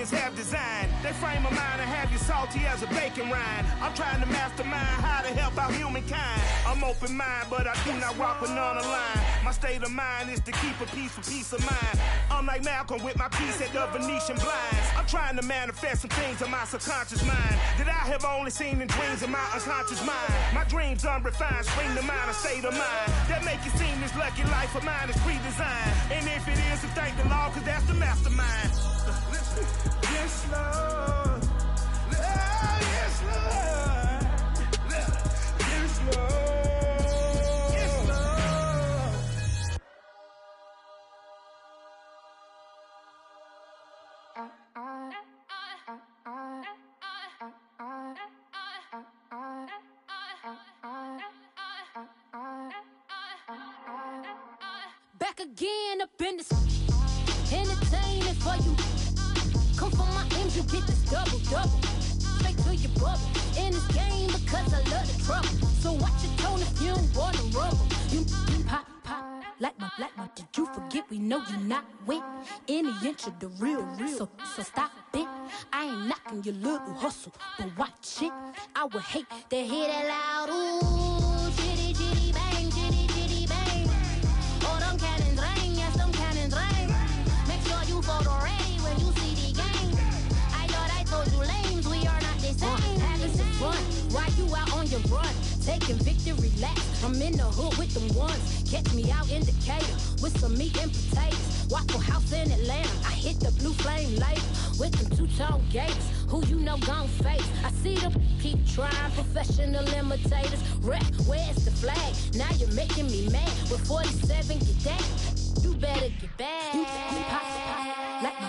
humans have designed. They frame a mind and have you salty as a bacon rind. I'm trying to mastermind how to help out humankind. I'm open mind, but I do not rock with none aligned. My state of mind is to keep a peace for peace of mind. I'm like Malcolm with my piece at the Venetian blinds. I'm trying to manifest some things in my subconscious mind that I have only seen in dreams in my unconscious mind. My dreams unrefined, spring to mind, a state of mind that make it seem this lucky life of mine is pre-designed. And if it is, then thank the Lord, cause that's the mastermind. Yes, Lord. Yes, Lord. Yes, Lord. Back again up in this entertaining for you. Come for my M's, you get this double. Straight to your bubble. In this game because I love the trouble. So watch your tone if you don't wanna rumble. You pop, like my. Did you forget we know you not with any inch of the real. So stop it. I ain't knocking your little hustle, but watch it. I would hate to hear that loud ooh, chitty chitty bang, chitty chitty bang. Oh, them cannons ring, yes, them cannons ring. Make sure you photo ready when you see the game. I thought I told you lames, we are not the same. Having some fun, while you out on your run, taking victory laps. I'm in the hood with them ones. Catch me out in Decatur with some meat and potatoes. Waffle House in Atlanta, I hit the blue flame later with them two-tone gates. Who you know gon' face? I see them keep trying, professional imitators. Rap, where's the flag? Now you're making me mad. With 47, get that. You better get back. You pop, like my.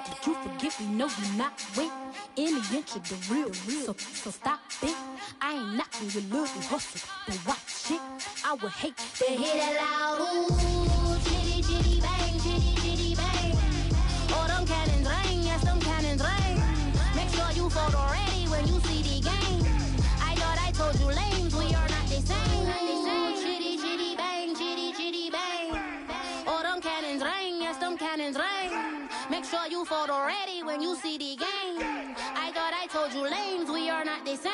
Did you forget we know you not with any inch of the real. So stop it. I ain't knocking your little hustle, but watch it. I would hate to hear that loud ooh, chitty chitty bang, chitty chitty bang. Oh, them cannons ring, yes, them cannons ring. Make sure you photo ready when you see the game. I thought I told you lames, we are not the same. Ooh, chitty chitty bang, chitty chitty bang. Oh, them cannons ring, yes, them cannons ring. Make sure you photo ready when you see the game. I thought I told you lames, we are not the same.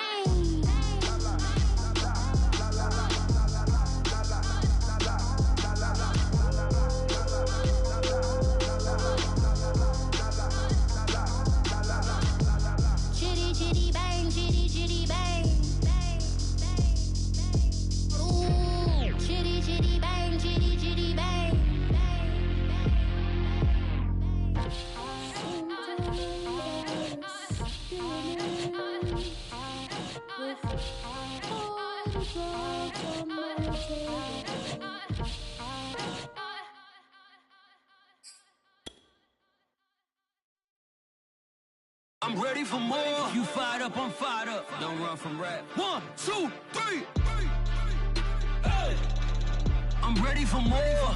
I'm ready for more. You fired up, I'm fired up. Don't run from rap. 1, 2, 3. Hey. I'm ready for more.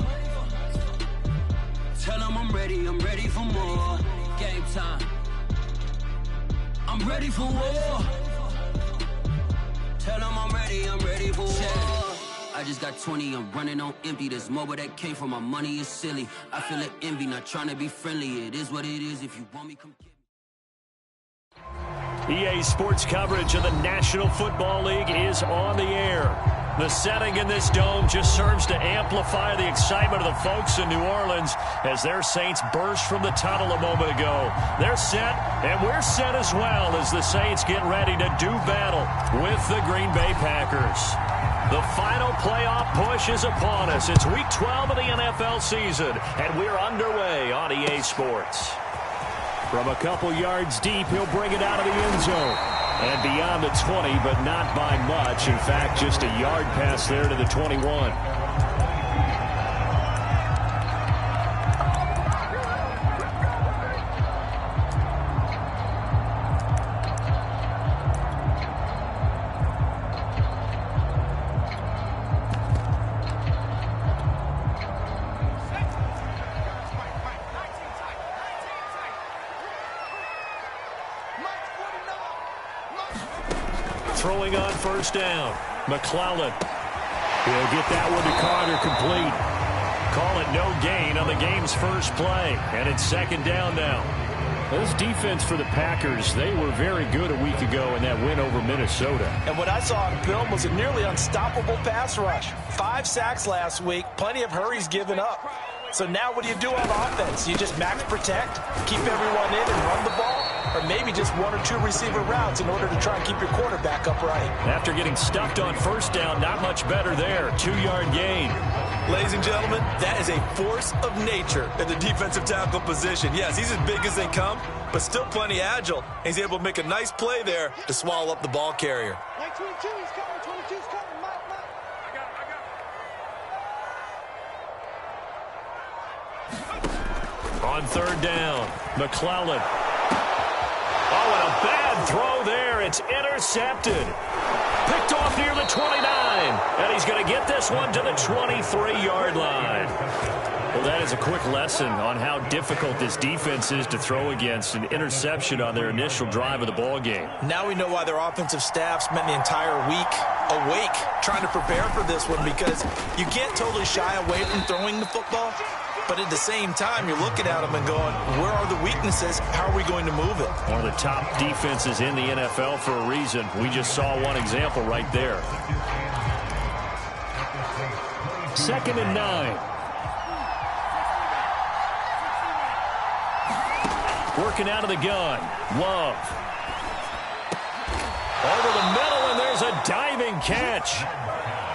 Tell them I'm ready for more. Game time. I'm ready for war. Tell them I'm ready for war. I just got 20, I'm running on empty. This mobile that came from my money is silly. I feel like envy, not trying to be friendly. It is what it is. If you want me, come get me. EA Sports coverage of the National Football League is on the air. The setting in this dome just serves to amplify the excitement of the folks in New Orleans as their Saints burst from the tunnel a moment ago. They're set, and we're set as well as the Saints get ready to do battle with the Green Bay Packers. The final playoff push is upon us. It's Week 12 of the NFL season, and we're underway on EA Sports. From a couple yards deep, he'll bring it out of the end zone. And beyond the 20, but not by much. In fact, just a yard pass there to the 21. Throwing on first down. McClellan. He'll get that one to Carter complete. Call it no gain on the game's first play. And it's second down now. This defense for the Packers, they were very good a week ago in that win over Minnesota. And what I saw on film was a nearly unstoppable pass rush. 5 sacks last week, plenty of hurries given up. So now what do you do on offense? You just max protect, keep everyone in and run the ball, or maybe just 1 or 2 receiver routes in order to try and keep your quarterback upright. After getting stuffed on first down, not much better there. 2-yard gain. Ladies and gentlemen, that is a force of nature at the defensive tackle position. Yes, he's as big as they come, but still plenty agile. He's able to make a nice play there to swallow up the ball carrier. 22, he's coming. 22's coming. Mike. On third down, McClellan. Oh, and a bad throw there. It's intercepted. Picked off near the 29. And he's going to get this one to the 23-yard line. Well, that is a quick lesson on how difficult this defense is to throw against. An interception on their initial drive of the ball game. Now we know why their offensive staff spent the entire week awake trying to prepare for this one, because you can't totally shy away from throwing the football. But at the same time, you're looking at them and going, where are the weaknesses? How are we going to move it? One of the top defenses in the NFL for a reason. We just saw one example right there. 2nd and 9. Working out of the gun. Love. Over the middle, and there's a diving catch.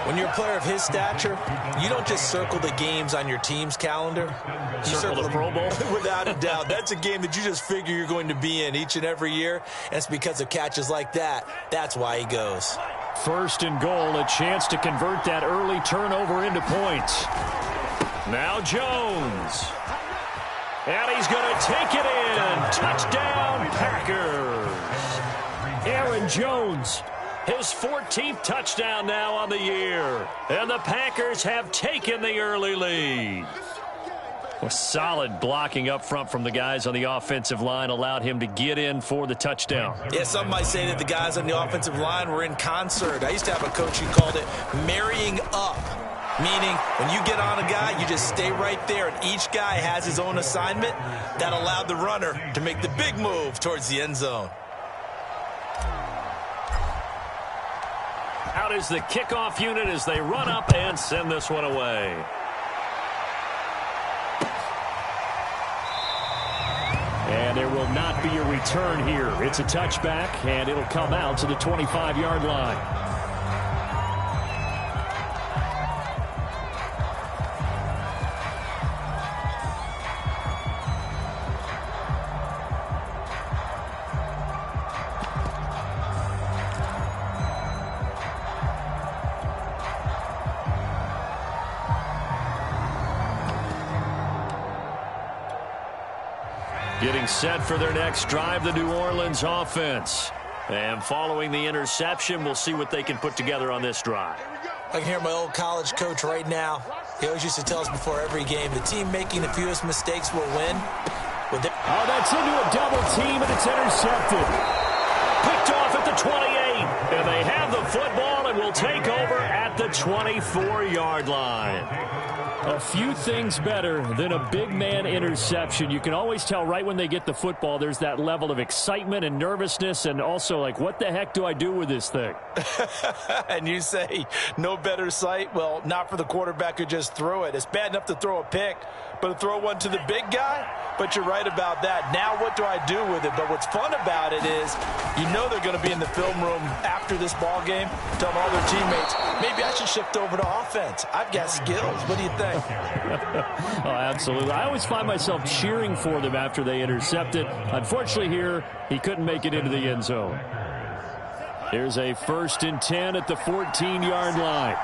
When you're a player of his stature, you don't just circle the games on your team's calendar. You circle the Pro Bowl? Without a doubt. That's a game that you just figure you're going to be in each and every year. And it's because of catches like that. That's why he goes. 1st and goal, a chance to convert that early turnover into points. Now Jones. And he's going to take it in. Touchdown, Packers. Aaron Jones. His 14th touchdown now on the year. And the Packers have taken the early lead. Well, solid blocking up front from the guys on the offensive line allowed him to get in for the touchdown. Yeah, some might say that the guys on the offensive line were in concert. I used to have a coach who called it marrying up, meaning when you get on a guy, you just stay right there, and each guy has his own assignment. That allowed the runner to make the big move towards the end zone. Out is the kickoff unit as they run up and send this one away. And there will not be a return here. It's a touchback, and it'll come out to the 25-yard line. Getting set for their next drive, the New Orleans offense. And following the interception, we'll see what they can put together on this drive. I can hear my old college coach right now. He always used to tell us before every game, the team making the fewest mistakes will win. Oh, that's into a double team, and it's intercepted. Picked off at the 28. And they have the football and will take over at the 24-yard line. A few things better than a big man interception. You can always tell right when they get the football, there's that level of excitement and nervousness, and also like, what the heck do I do with this thing? And you say, no better sight? Well, not for the quarterback who just threw it. It's bad enough to throw a pick, but to throw one to the big guy? But you're right about that. Now what do I do with it? But what's fun about it is you know they're going to be in the film room after this ball game, telling all their teammates, maybe I should shift over to offense. I've got skills. What do you think? Oh, absolutely. I always find myself cheering for them after they intercept it. Unfortunately here, he couldn't make it into the end zone. Here's a 1st and 10 at the 14-yard line.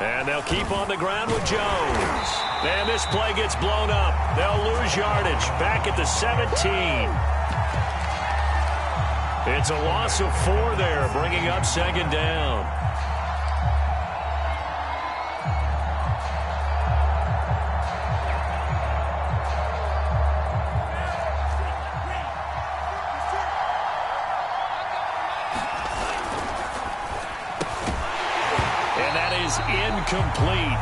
And they'll keep on the ground with Jones. And this play gets blown up. They'll lose yardage back at the 17. It's a loss of 4 there, bringing up 2nd down. And that is incomplete.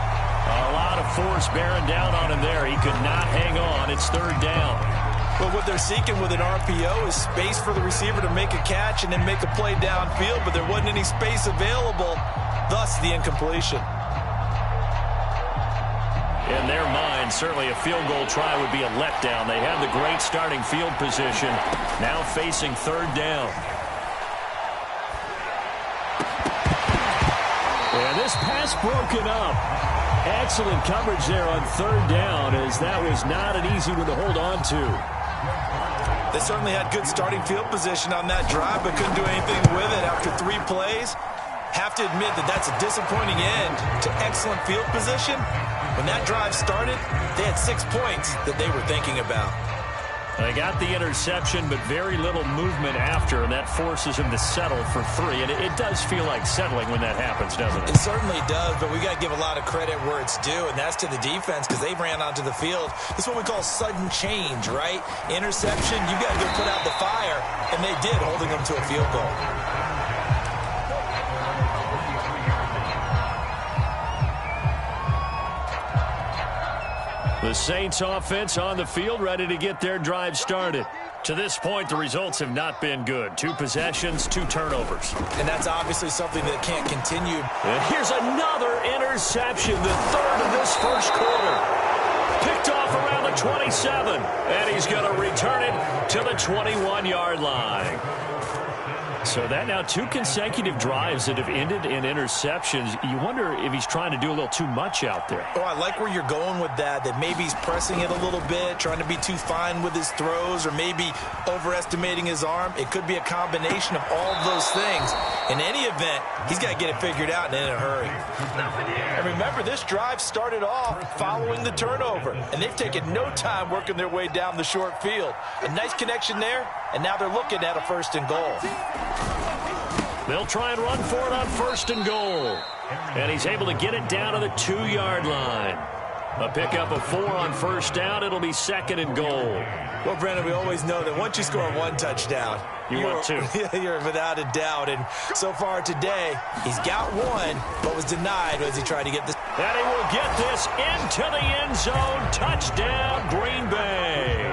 A lot of force bearing down on him there. He could not hang on. It's third down. Well, what they're seeking with an RPO is space for the receiver to make a catch and then make a play downfield, but there wasn't any space available, thus the incompletion. In their mind, certainly a field goal try would be a letdown. They have the great starting field position, now facing third down. And this pass broken up. Excellent coverage there on third down, as that was not an easy one to hold on to. They certainly had good starting field position on that drive, but couldn't do anything with it after 3 plays. Have to admit that that's a disappointing end to excellent field position. When that drive started, they had 6 points that they were thinking about. They got the interception, but very little movement after, and that forces him to settle for 3. And it does feel like settling when that happens, doesn't it? It certainly does, but we got to give a lot of credit where it's due, and that's to the defense, because they ran onto the field. This is what we call sudden change, right? Interception, you got to go put out the fire, and they did, holding them to a field goal. The Saints offense on the field, ready to get their drive started. To this point, the results have not been good. 2 possessions, 2 turnovers. And that's obviously something that can't continue. And here's another interception, the third of this first quarter. Picked off around the 27, and he's going to return it to the 21-yard line. So that now 2 consecutive drives that have ended in interceptions. You wonder if he's trying to do a little too much out there. Oh, I like where you're going with that maybe he's pressing it a little bit, trying to be too fine with his throws, or maybe overestimating his arm. It could be a combination of all of those things. In any event, he's got to get it figured out and in a hurry. And remember, this drive started off following the turnover, and they've taken no time working their way down the short field. A nice connection there, and now they're looking at a 1st and goal. They'll try and run for it on 1st and goal. And he's able to get it down to the 2-yard line. A pickup of 4 on 1st down. It'll be 2nd and goal. Well, Brandon, we always know that once you score 1 touchdown, you're 2. You're without a doubt. And so far today, he's got 1, but was denied as he tried to get this. And he will get this into the end zone. Touchdown, Green Bay.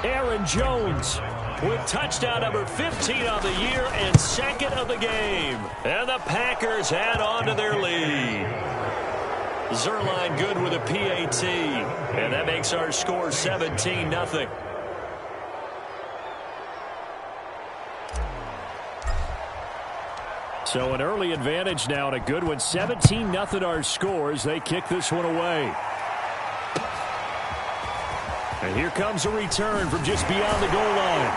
Aaron Jones with touchdown number 15 of the year and 2nd of the game. And the Packers add on to their lead. Zerline good with a PAT. And that makes our score 17-0. So an early advantage now and a good one. 17-0 our scores. They kick this one away. And here comes a return from just beyond the goal line.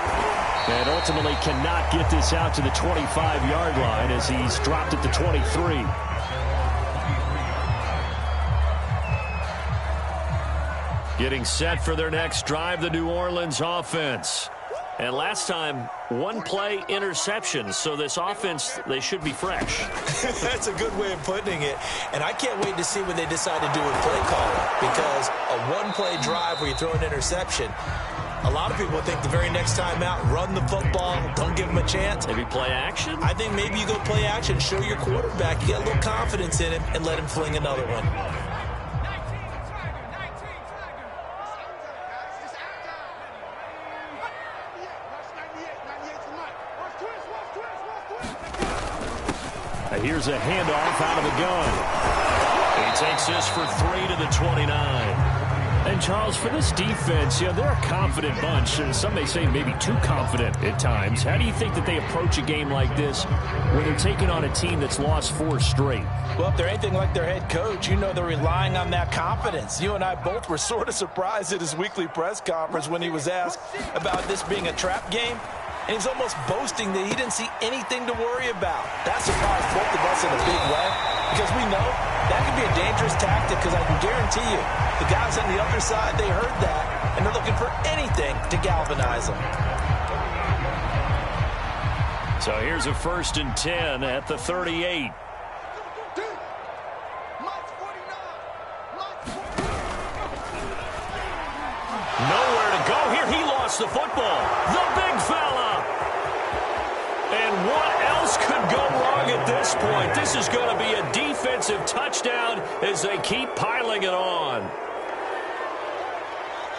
And ultimately cannot get this out to the 25-yard line as he's dropped it to 23. Getting set for their next drive, the New Orleans offense. And last time, 1-play interception. So this offense, they should be fresh. That's a good way of putting it. And I can't wait to see what they decide to do with play calling. Because a 1-play drive where you throw an interception, a lot of people think the very next time out, run the football, don't give them a chance. Maybe play action? I think maybe you go play action, show your quarterback, you get a little confidence in him, and let him fling another one. Here's a handoff out of the gun. He takes this for 3 to the 29. And, Charles, for this defense, they're a confident bunch. Some may say maybe too confident at times. How do you think that they approach a game like this when they're taking on a team that's lost 4 straight? Well, if they're anything like their head coach, they're relying on that confidence. You and I both were sort of surprised at his weekly press conference when he was asked about this being a trap game. And he's almost boasting that he didn't see anything to worry about. That surprised both of us in a big way, because we know that could be a dangerous tactic, because I can guarantee you the guys on the other side, they heard that, and they're looking for anything to galvanize them. So here's a 1st and 10 at the 38. Nowhere to go here. He lost the football. The big fella. And what else could go wrong at at this point. This is going to be a defensive touchdown as they keep piling it on.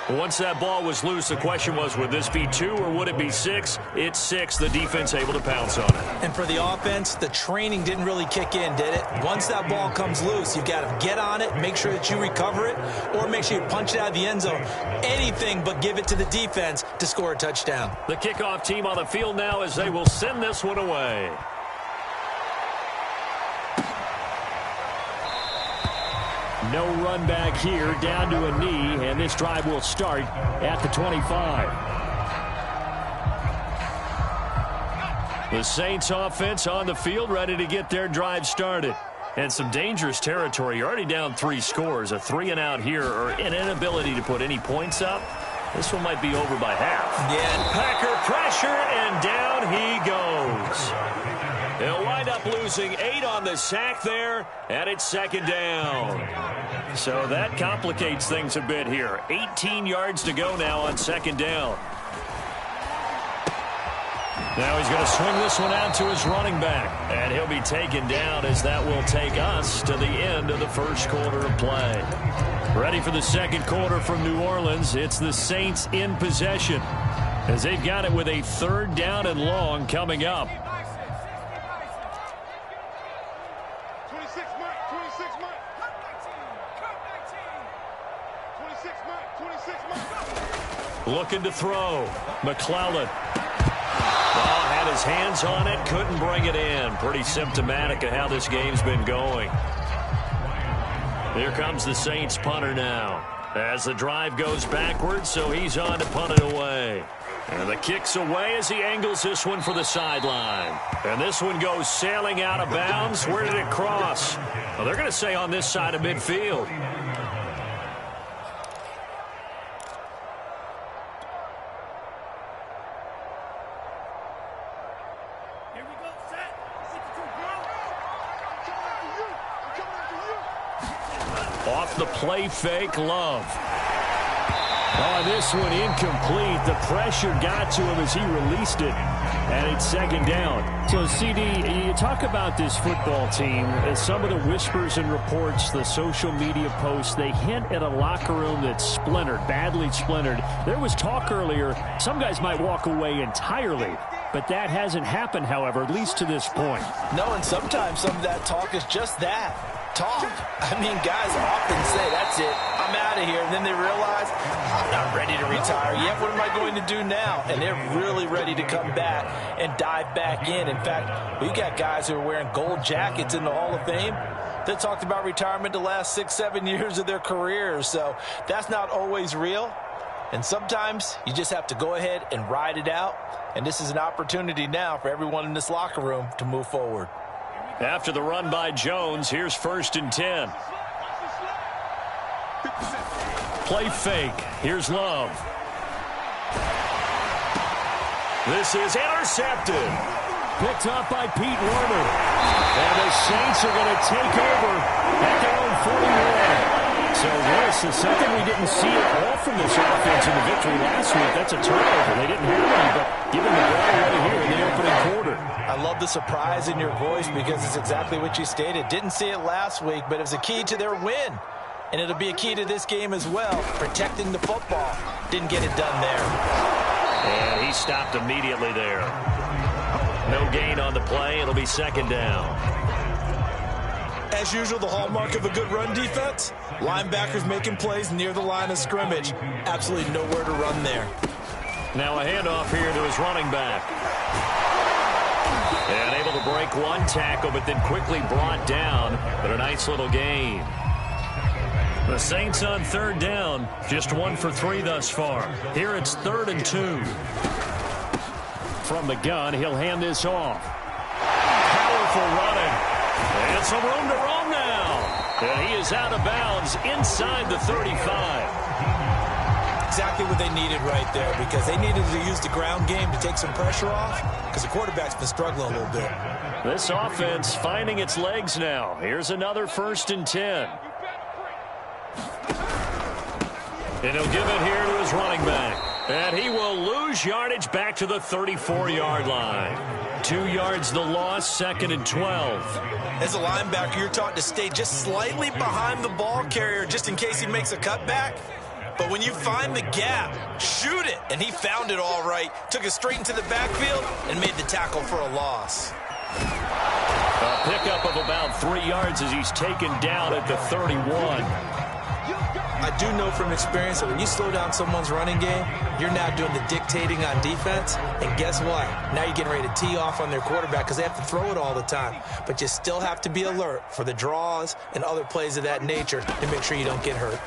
Once that ball was loose, the question was, would this be 2 or would it be 6? It's 6. The defense able to pounce on it. And for the offense, the training didn't really kick in, did it? Once that ball comes loose, you've got to get on it, make sure that you recover it, or make sure you punch it out of the end zone. Anything but give it to the defense to score a touchdown. The kickoff team on the field now as they will send this one away. No run back here, down to a knee, and this drive will start at the 25. The Saints offense on the field, ready to get their drive started. And some dangerous territory. You're already down 3 scores. A 3-and-out here, or an inability to put any points up. This one might be over by half. Yeah. Packer pressure, and down he goes. They'll wind up losing 8 on the sack there, and it's 2nd down. So that complicates things a bit here. 18 yards to go now on 2nd down. Now he's going to swing this one out to his running back, and he'll be taken down as that will take us to the end of the first quarter of play. Ready for the second quarter from New Orleans. It's the Saints in possession as they've got it with a 3rd down and long coming up. Looking to throw. McClellan. Had his hands on it, couldn't bring it in. Pretty symptomatic of how this game's been going. Here comes the Saints punter now. As the drive goes backwards, so he's on to punt it away. And the kick's away as he angles this one for the sideline. And this one goes sailing out of bounds. Where did it cross? Well, they're going to say on this side of midfield. Off the play fake, Love. Oh, this one incomplete. The pressure got to him as he released it, and it's 2nd down. So, CD, you talk about this football team, as some of the whispers and reports, the social media posts, they hint at a locker room that's splintered, badly splintered. There was talk earlier, some guys might walk away entirely, but that hasn't happened, however, at least to this point. No, and sometimes some of that talk is just that. Talk. I mean, guys often say, that's it, I'm out of here. And then they realize, I'm not ready to retire yet. What am I going to do now? And they're really ready to come back and dive back in. In fact, we got guys who are wearing gold jackets in the Hall of Fame that talked about retirement the last 6-7 years of their careers. So that's not always real. And sometimes you just have to go ahead and ride it out. And this is an opportunity now for everyone in this locker room to move forward. After the run by Jones, here's 1st and 10. Play fake. Here's Love. This is intercepted. Picked up by Pete Werner. And the Saints are going to take over at their own 41. So this is something we didn't see at all from this offense in the victory last week. That's a turnover. They didn't have any, but give them the ball right here in the opening quarter. I love the surprise in your voice because it's exactly what you stated. Didn't see it last week, but it was a key to their win. And it'll be a key to this game as well, protecting the football. Didn't get it done there. And he stopped immediately there. No gain on the play. It'll be 2nd down. As usual, the hallmark of a good run defense, linebackers making plays near the line of scrimmage. Absolutely nowhere to run there. Now a handoff here to his running back. And able to break one tackle, but then quickly brought down. But a nice little gain. The Saints on 3rd down, just 1 for 3 thus far. Here it's 3rd and 2. From the gun, he'll hand this off. Powerful running. And some room to roam now. And he is out of bounds inside the 35. Exactly what they needed right there, because they needed to use the ground game to take some pressure off, because the quarterback's been struggling a little bit. This offense finding its legs now. Here's another 1st and 10. And he'll give it here to his running back. And he will lose yardage back to the 34-yard line. 2 yards the loss, 2nd and 12. As a linebacker, you're taught to stay just slightly behind the ball carrier just in case he makes a cutback. But when you find the gap, shoot it. And he found it all right. Took it straight into the backfield and made the tackle for a loss. A pickup of about 3 yards as he's taken down at the 31. I do know from experience that when you slow down someone's running game, you're now doing the dictating on defense. And guess what? Now you're getting ready to tee off on their quarterback because they have to throw it all the time. But you still have to be alert for the draws and other plays of that nature to make sure you don't get hurt.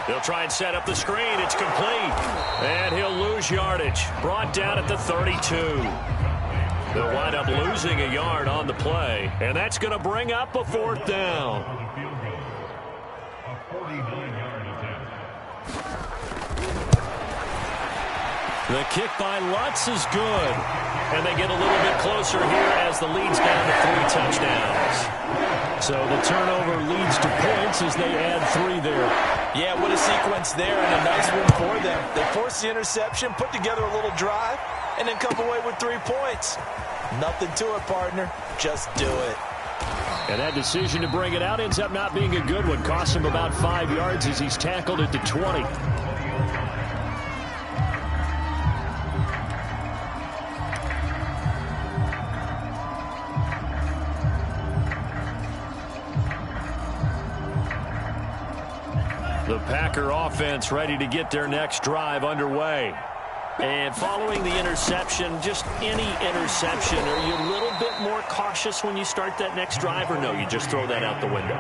He'll try and set up the screen. It's complete. And he'll lose yardage. Brought down at the 32. They'll wind up losing a yard on the play. And that's going to bring up a 4th down. The kick by Lutz is good. And they get a little bit closer here as the lead's down to 3 touchdowns. So the turnover leads to points as they add 3 there. Yeah, what a sequence there and a nice win for them. They forced the interception, put together a little drive, and then come away with 3 points. Nothing to it, partner. Just do it. And that decision to bring it out ends up not being a good one. Costs him about 5 yards as he's tackled at the 20. The Packer offense ready to get their next drive underway. And following the interception, just any interception, are you a little bit more cautious when you start that next drive, or no, you just throw that out the window?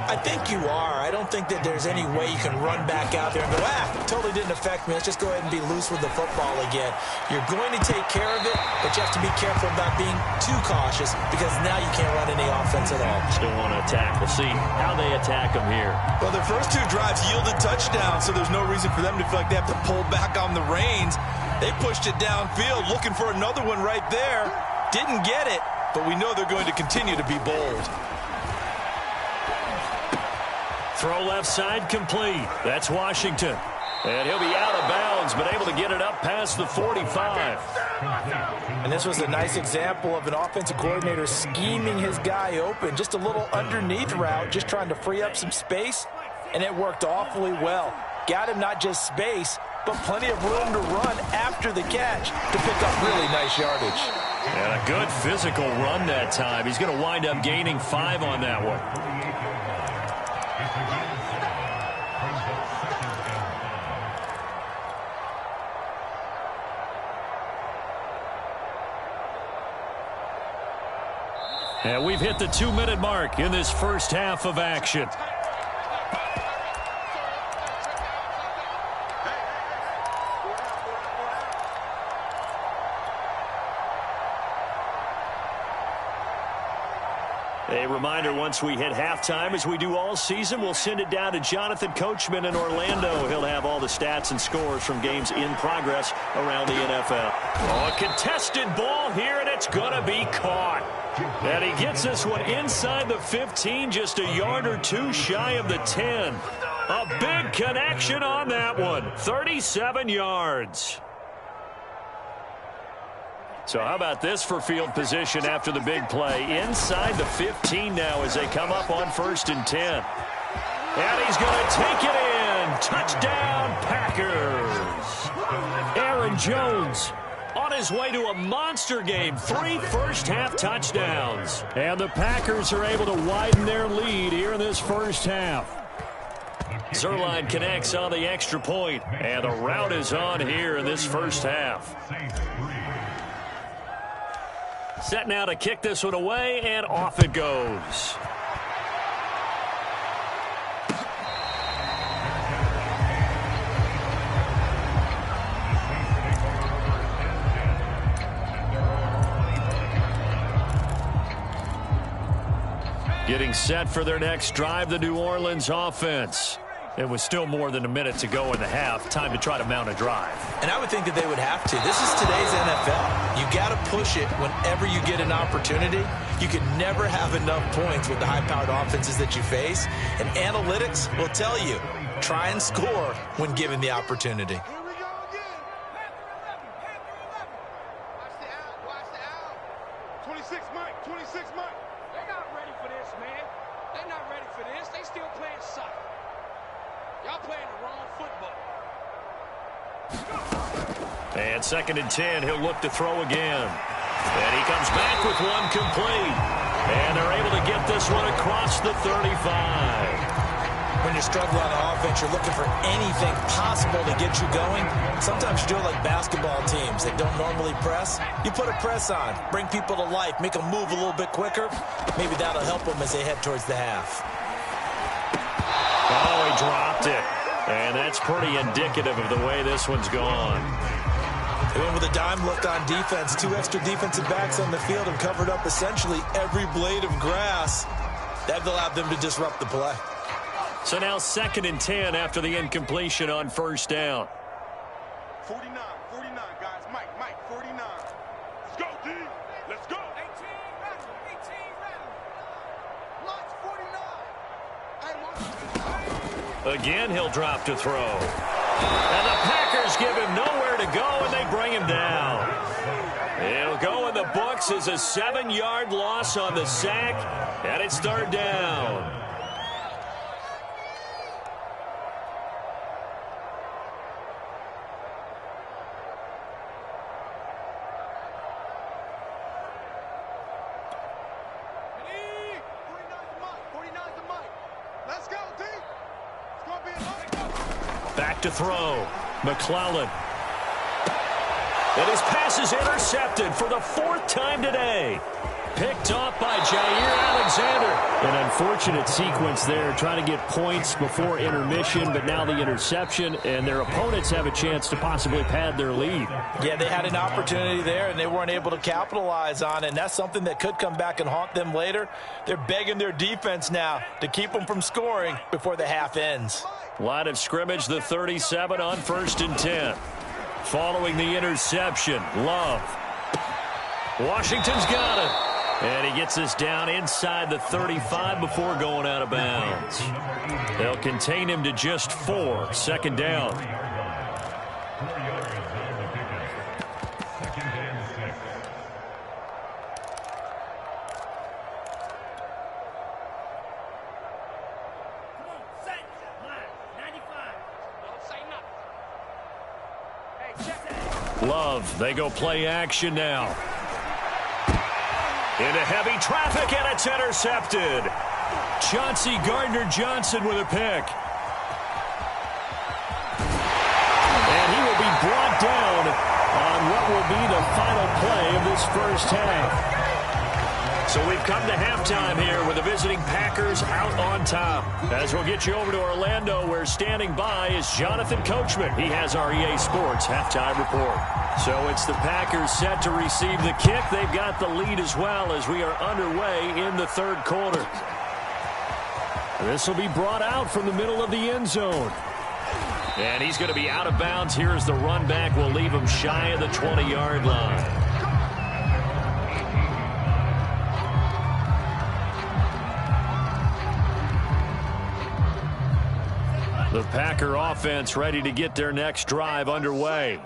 I think you are. I don't think that there's any way you can run back out there and go, totally didn't affect me. Let's just go ahead and be loose with the football again. You're going to take care of it, but you have to be careful about being too cautious because now you can't run any offense at all. Still want to attack. We'll see how they attack them here. Well, their first 2 drives yielded touchdowns, so there's no reason for them to feel like they have to pull back on the reins. They pushed it downfield, looking for another one right there. Didn't get it, but we know they're going to continue to be bold. Throw left side complete. That's Washington. And he'll be out of bounds, but able to get it up past the 45. And this was a nice example of an offensive coordinator scheming his guy open. Just a little underneath route, just trying to free up some space, and it worked awfully well. Got him not just space, but plenty of room to run after the catch to pick up really nice yardage. And a good physical run that time. He's going to wind up gaining 5 on that one. And we've hit the 2-minute mark in this first half of action. A reminder, once we hit halftime, as we do all season, we'll send it down to Jonathan Coachman in Orlando. He'll have all the stats and scores from games in progress around the NFL. Oh, a contested ball here, and it's going to be caught. And he gets this one inside the 15, just a yard or 2 shy of the 10. A big connection on that one, 37 yards. So how about this for field position after the big play? Inside the 15 now as they come up on 1st and 10. And he's going to take it in. Touchdown, Packers. Aaron Jones on his way to a monster game. 3 first-half touchdowns. And the Packers are able to widen their lead here in this first half. Zerline connects on the extra point, and the route is on here in this first half. Set now to kick this one away, and off it goes. Getting set for their next drive, the New Orleans offense. It was still more than a minute to go in the half. Time to try to mount a drive. And I would think that they would have to. This is today's NFL. You got to push it whenever you get an opportunity. You can never have enough points with the high-powered offenses that you face. And analytics will tell you Try and score when given the opportunity. Here we go again. Watch the out. Watch the out. 26, Mike. 26, Mike. They're not ready for this, man. They're not ready for this. They still playing soccer. Y'all playing the wrong football. And 2nd and 10, he'll look to throw again. And he comes back with one complete. And they're able to get this one across the 35. When you struggle on offense, you're looking for anything possible to get you going. Sometimes you do it like basketball teams that don't normally press. You put a press on, bring people to life, make them move a little bit quicker. Maybe that'll help them as they head towards the half. Oh, he dropped it. And that's pretty indicative of the way this one's gone. They went with a dime look on defense. 2 extra defensive backs on the field and covered up essentially every blade of grass. That allowed them to disrupt the play. So now 2nd and 10 after the incompletion on 1st down. 49, guys. Mike, 49. Let's go, D. Let's go. 18 rattle. Launch 49. Again, he'll drop to throw. And the Packers give him nowhere to go, and they bring him down. It'll go in the books as a 7-yard loss on the sack, and it's 3rd down. Let's go, D. It's going to be a Back to throw. McClellan. And his pass is intercepted for the 4th time today. Picked off by Jair Alexander. An unfortunate sequence there, trying to get points before intermission, but now the interception, and their opponents have a chance to possibly pad their lead. Yeah, they had an opportunity there, and they weren't able to capitalize on it, and that's something that could come back and haunt them later. They're begging their defense now to keep them from scoring before the half ends. Line of scrimmage, the 37 on 1st and 10. Following the interception, Love. Washington's got it. And he gets this down inside the 35 before going out of bounds. They'll contain him to just 4. 2nd down. Love, they go play action now. Into heavy traffic, and it's intercepted. Chauncey Gardner-Johnson with a pick. And he will be brought down on what will be the final play of this 1st half. So we've come to halftime here with the visiting Packers out on top. As we'll get you over to Orlando, where standing by is Jonathan Coachman. He has our EA Sports halftime report. So it's the Packers set to receive the kick. They've got the lead as well as we are underway in the 3rd quarter. This will be brought out from the middle of the end zone. And he's going to be out of bounds here as the run back will leave him shy of the 20-yard line. The Packer offense ready to get their next drive underway.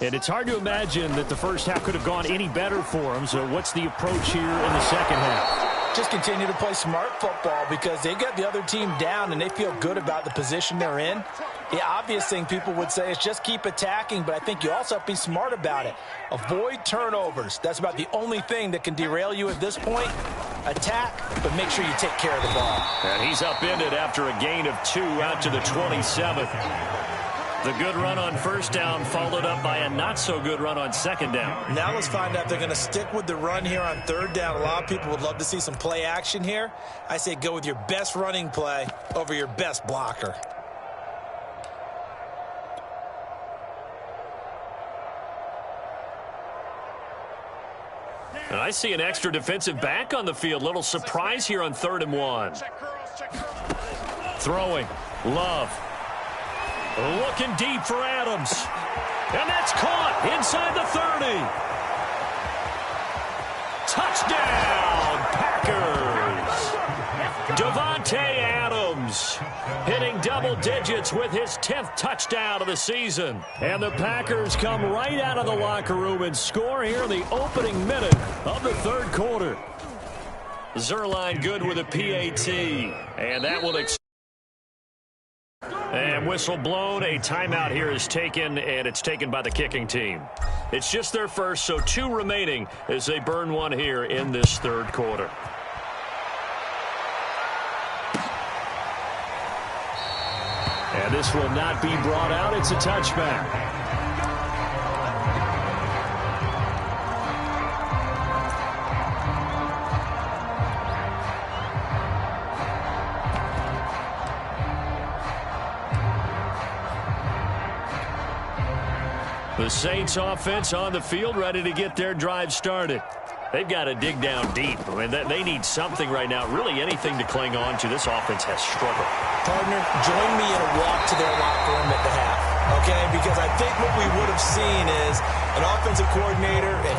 And it's hard to imagine that the 1st half could have gone any better for them. So what's the approach here in the 2nd half? Just continue to play smart football because they got the other team down and they feel good about the position they're in. The obvious thing people would say is just keep attacking, but I think you also have to be smart about it. Avoid turnovers. That's about the only thing that can derail you at this point. Attack, but make sure you take care of the ball. And he's upended after a gain of 2 out to the 27. The good run on 1st down followed up by a not-so-good run on 2nd down. Now let's find out if they're going to stick with the run here on 3rd down. A lot of people would love to see some play action here. I say go with your best running play over your best blocker. And I see an extra defensive back on the field. Little surprise here on 3rd and 1. Throwing. Love. Looking deep for Adams. And that's caught inside the 30. Touchdown, Packers. Davante Adams Mahomes, hitting double digits with his 10th touchdown of the season. And the Packers come right out of the locker room and score here in the opening minute of the third quarter. Zerline good with a PAT, and that will and whistle blown. A timeout here is taken, and it's taken by the kicking team. It's just their first, so 2 remaining as they burn one here in this third quarter. And this will not be brought out. It's a touchback. The Saints offense on the field, ready to get their drive started. They've got to dig down deep. I mean, they need something right now, really anything to cling on to. This offense has struggled. Partner, join me in a walk to their locker room at the half, okay? Because I think what we would have seen is an offensive coordinator and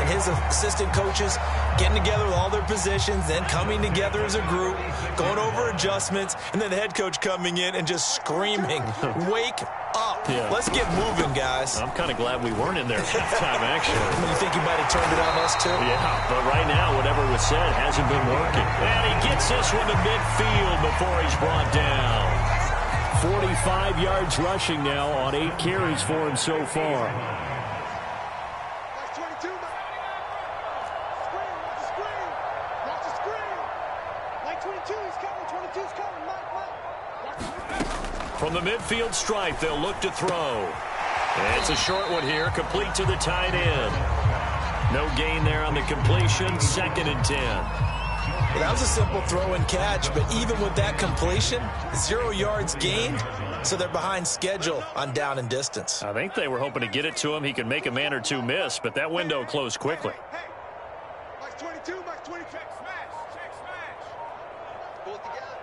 his assistant coaches getting together with all their positions, then coming together as a group, going over adjustments, and then the head coach coming in and just screaming, wake up. Yeah. Let's get moving, guys. I'm kind of glad we weren't in there at halftime, actually. You think you might have turned it on us, too? Yeah, but right now, whatever was said hasn't been working. And he gets this one to midfield before he's brought down. 45 yards rushing now on 8 carries for him so far. From the midfield stripe, they'll look to throw. It's a short one here, complete to the tight end. No gain there on the completion, 2nd and 10. Well, that was a simple throw and catch, but even with that completion, 0 yards gained, so they're behind schedule on down and distance. I think they were hoping to get it to him. He could make a man or two miss, but that window closed quickly. Max 22, Max 20. Check smash. Pull it together.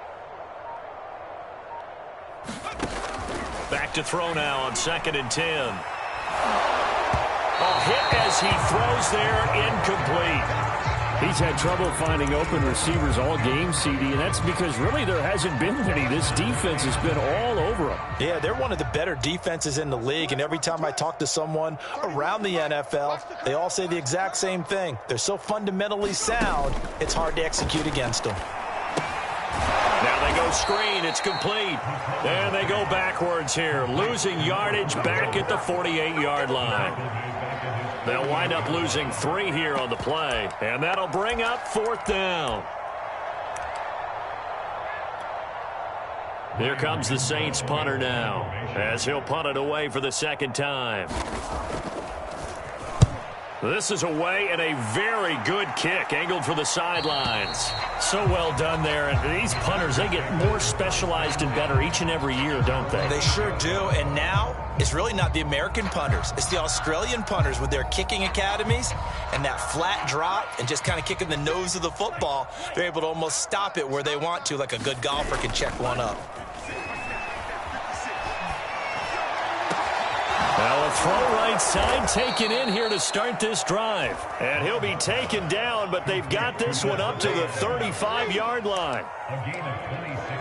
Back to throw now on 2nd and 10. A hit as he throws there, incomplete. He's had trouble finding open receivers all game, CD, and that's because really there hasn't been any. This defense has been all over him. Yeah, they're one of the better defenses in the league, and every time I talk to someone around the NFL, they all say the exact same thing. They're so fundamentally sound, it's hard to execute against them. Now they go screen. It's complete. And they go backwards here, losing yardage back at the 48-yard line. They'll wind up losing 3 here on the play, and that'll bring up 4th down. Here comes the Saints punter now, as he'll punt it away for the 2nd time. This is away, and a very good kick angled for the sidelines. So well done there. And these punters, they get more specialized and better each and every year, don't they? They sure do. And now it's really not the American punters. It's the Australian punters with their kicking academies and that flat drop and just kind of kicking the nose of the football. They're able to almost stop it where they want to, like a good golfer can check one up. Now a throw right side taken in here to start this drive. And he'll be taken down, but they've got this one up to the 35-yard line.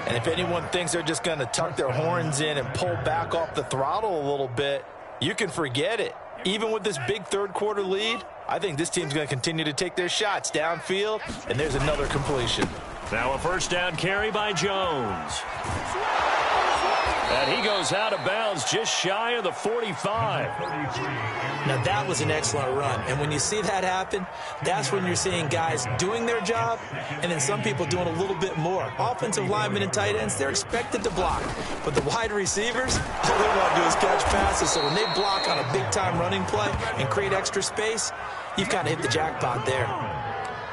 And if anyone thinks they're just going to tuck their horns in and pull back off the throttle a little bit, you can forget it. Even with this big third-quarter lead, I think this team's going to continue to take their shots downfield, and there's another completion. Now a 1st down carry by Jones. And he goes out of bounds just shy of the 45. Now that was an excellent run. And when you see that happen, that's when you're seeing guys doing their job and then some people doing a little bit more. Offensive linemen and tight ends, they're expected to block. But the wide receivers, all they want to do is catch passes. So when they block on a big-time running play and create extra space, you've kind of hit the jackpot there.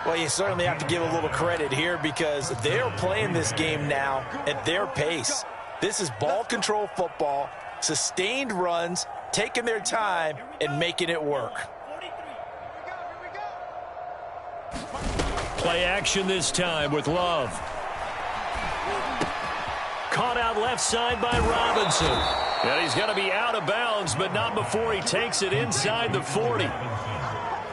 Well, you certainly have to give a little credit here because they're playing this game now at their pace. This is ball control football, sustained runs, taking their time, and making it work. Play action this time with Love. Caught out left side by Robinson. And he's going to be out of bounds, but not before he takes it inside the 40.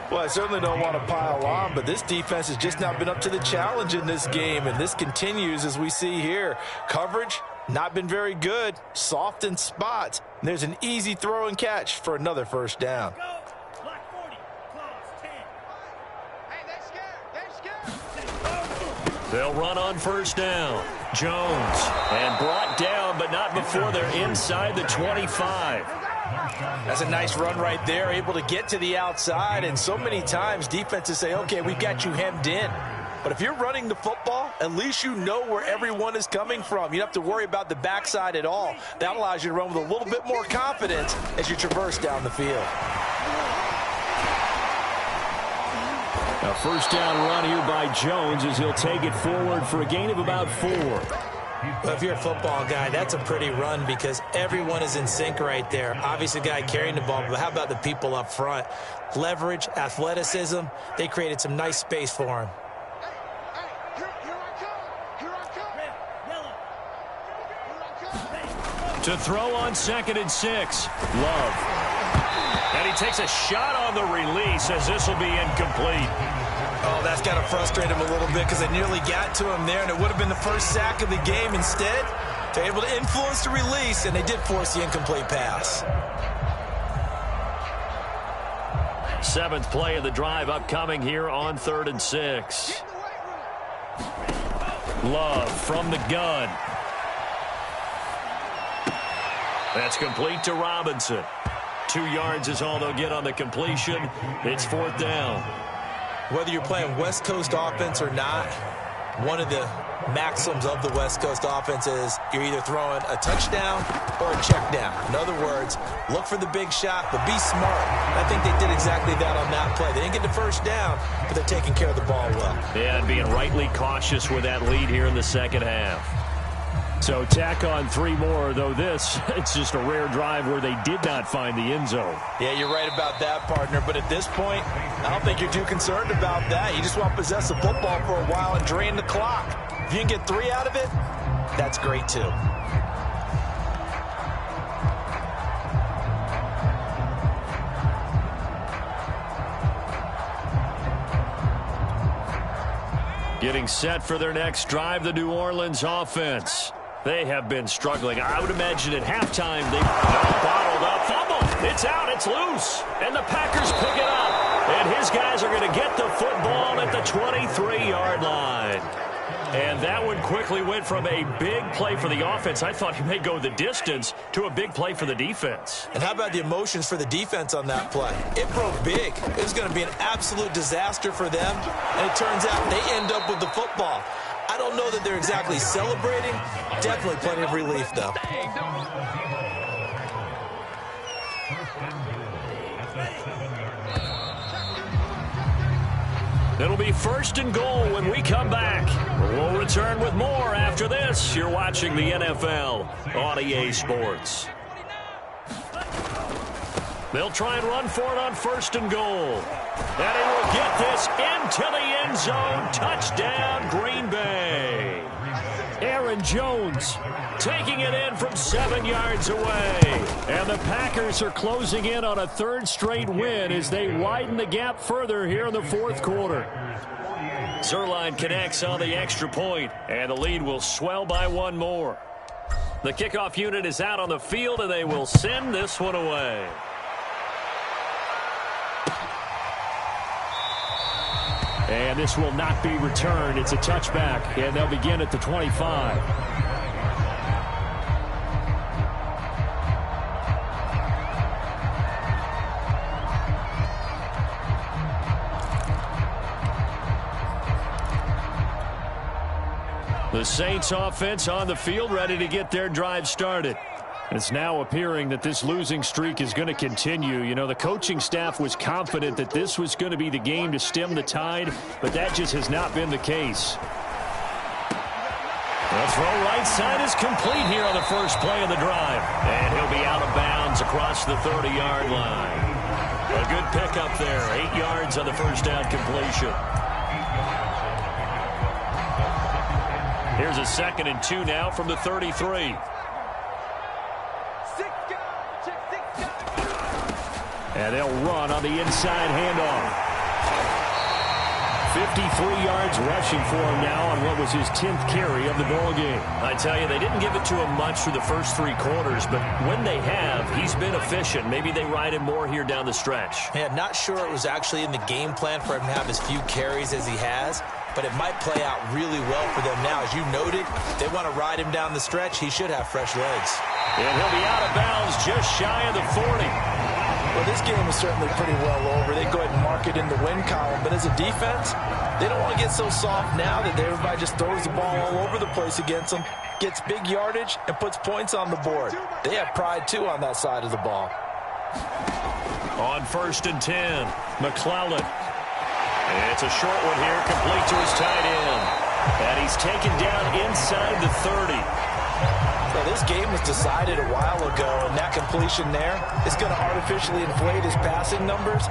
Well, I certainly don't want to pile on, but this defense has just not been up to the challenge in this game, and this continues as we see here. Coverage, not been very good, soft in spots. And there's an easy throw and catch for another first down. They'll run on first down. Jones, and brought down, but not before they're inside the 25. That's a nice run right there, able to get to the outside, and so many times defenses say, okay, we've got you hemmed in. But if you're running the football, at least you know where everyone is coming from. You don't have to worry about the backside at all. That allows you to run with a little bit more confidence as you traverse down the field. A first down run here by Jones as he'll take it forward for a gain of about 4. Well, if you're a football guy, that's a pretty run because everyone is in sync right there. Obviously, the guy carrying the ball, but how about the people up front? Leverage, athleticism, they created some nice space for him. To throw on 2nd and 6. Love. And he takes a shot on the release as this will be incomplete. Oh, that's got to frustrate him a little bit because they nearly got to him there, and it would have been the first sack of the game. Instead, they're able to influence the release, and they did force the incomplete pass. 7th play of the drive upcoming here on 3rd and 6. Love from the gun. That's complete to Robinson. 2 yards is all they'll get on the completion. It's 4th down. Whether you're playing West Coast offense or not, one of the maxims of the West Coast offense is you're either throwing a touchdown or a check down. In other words, look for the big shot, but be smart. I think they did exactly that on that play. They didn't get the first down, but they're taking care of the ball well. Yeah, and being rightly cautious with that lead here in the second half. So tack on 3 more, though this, it's just a rare drive where they did not find the end zone. Yeah, you're right about that, partner. But at this point, I don't think you're too concerned about that. You just want to possess the football for a while and drain the clock. If you can get 3 out of it, that's great too. Getting set for their next drive, the New Orleans offense. They have been struggling. I would imagine at halftime they bottled up. Fumble. It's out. It's loose. And the Packers pick it up. And his guys are going to get the football at the 23-yard line. And that one quickly went from a big play for the offense, I thought he may go the distance, to a big play for the defense. And how about the emotions for the defense on that play? It broke big. It was going to be an absolute disaster for them. And it turns out they end up with the football. I don't know that they're exactly celebrating. Definitely plenty of relief, though. It'll be 1st and goal when we come back. We'll return with more after this. You're watching the NFL on EA Sports. They'll try and run for it on 1st and goal. And he will get this into the end zone. Touchdown, Green Bay. Aaron Jones taking it in from 7 yards away. And the Packers are closing in on a 3rd straight win as they widen the gap further here in the 4th quarter. Zerline connects on the extra point, and the lead will swell by 1 more. The kickoff unit is out on the field, and they will send this one away. And this will not be returned. It's a touchback, and they'll begin at the 25. The Saints offense on the field, ready to get their drive started. It's now appearing that this losing streak is going to continue. You know, the coaching staff was confident that this was going to be the game to stem the tide, but that just has not been the case. The throw right side is complete here on the first play of the drive. And he'll be out of bounds across the 30-yard line. A good pickup there. 8 yards on the first down completion. Here's a 2nd and 2 now from the 33. And they'll run on the inside handoff. 53 yards rushing for him now on what was his 10th carry of the ball game. I tell you, they didn't give it to him much through the first 3 quarters, but when they have, he's been efficient. Maybe they ride him more here down the stretch. Yeah, not sure it was actually in the game plan for him to have as few carries as he has, but it might play out really well for them now. As you noted, they want to ride him down the stretch. He should have fresh legs. And he'll be out of bounds just shy of the 40. Well, this game is certainly pretty well over. They go ahead and mark it in the win column. But as a defense, they don't want to get so soft now that everybody just throws the ball all over the place against them, gets big yardage, and puts points on the board. They have pride, too, on that side of the ball. On 1st and 10, McClellan. It's a short one here, complete to his tight end. And he's taken down inside the 30. So this game was decided a while ago, and that completion there is going to artificially inflate his passing numbers.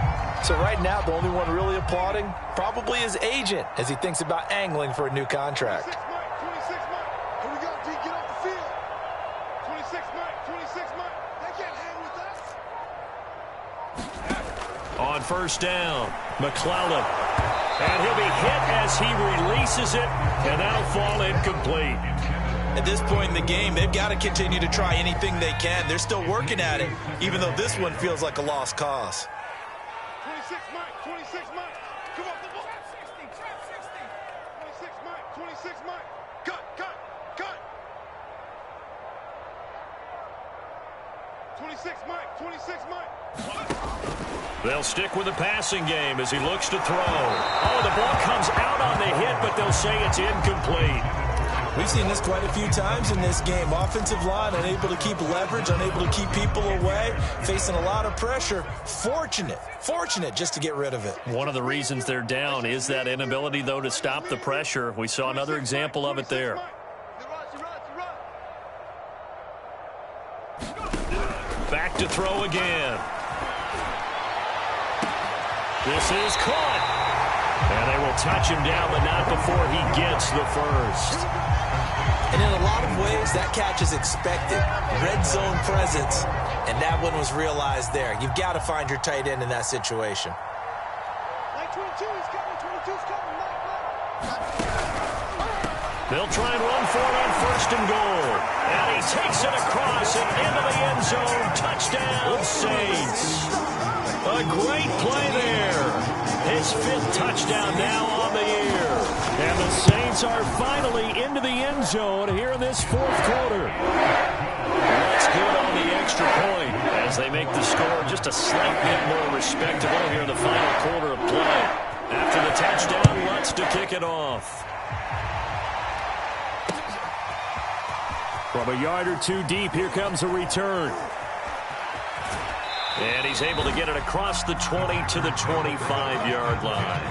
So right now, the only one really applauding probably his agent as he thinks about angling for a new contract. 26 Mike. Here we go, D. Get off the field. 26 Mike. They can't hang with us. On 1st down, McClellan. And he'll be hit as he releases it, and that'll fall incomplete. At this point in the game, they've got to continue to try anything they can. They're still working at it, even though this one feels like a lost cause. 26 Mike. Come off the ball. 26 Mike. Cut. 26 Mike. They'll stick with the passing game as he looks to throw. Oh, the ball comes out on the hit, but they'll say it's incomplete. We've seen this quite a few times in this game. Offensive line unable to keep leverage, unable to keep people away, facing a lot of pressure. Fortunate just to get rid of it. One of the reasons they're down is that inability, though, to stop the pressure. We saw another example of it there. Back to throw again. This is caught. And they will touch him down, but not before he gets the first. And in a lot of ways, that catch is expected. Red zone presence, and that one was realized there. You've got to find your tight end in that situation. Like 22 is coming. 22's coming. They'll try and run for it on 1st and goal. And he takes it across and into the end zone. Touchdown, Saints. A great play there. His 5th touchdown now on the year. And the Saints are finally into the end zone here in this 4th quarter. That's good on the extra point as they make the score just a slight bit more respectable here in the final quarter of play. After the touchdown, Lutz to kick it off. From a yard or 2 deep, here comes a return. And he's able to get it across the 20 to the 25-yard line.